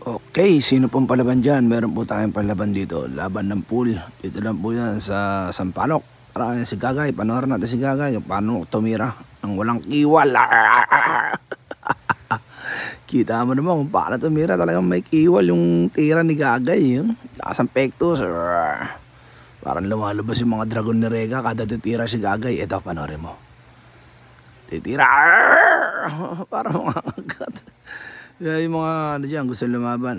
Okay, sino pong palaban dyan? Meron po tayong palaban dito. Laban ng pool. Dito lang po yan sa Sampaloc. Tara si Gagay. Panoorin natin si Gagay. Paano tumira ang walang kiwal. Kita mo naman kung paano tumira. Talagang may kiwal yung tira ni Gagay. Lakas ang pektos. Parang lumalabas yung mga dragon ni Rega kada titira si Gagay. Ito, panoorin mo. Titira. Parang mga agat. Yung mga ano dyan, gusto lumaban,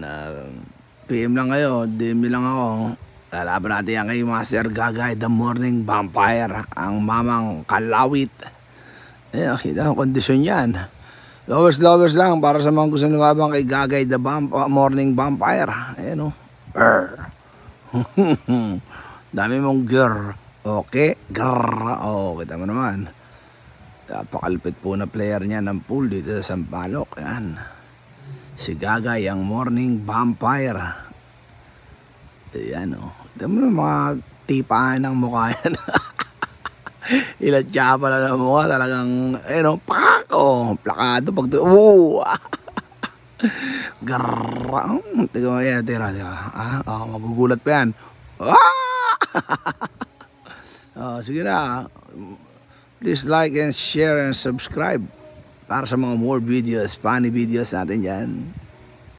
PM lang kayo, DM lang ako. Lalaban natin yan kay Master Gagay, the morning vampire, ang mamang kalawit. Kita ang kondisyon yan. Lovers lang para sa mga gusto lumaban kay Gagay, the morning vampire. Ayan o. Dami mong girl. Okay, grrr. Kita mo naman. Napakalupit po na player niya ng pool dito sa Sampaloc. Ayan. Si Gagay, ang morning vampire. Ayan o. Ito mo mga tipaan ng mukha yan. Ilatya pala ng mukha. Talagang, pak o. Plakado. Garrang. Tiga mo yan. Tira. Magugulat pa yan. Sige na. Please like and share and subscribe para sa mga more videos, funny videos natin dyan.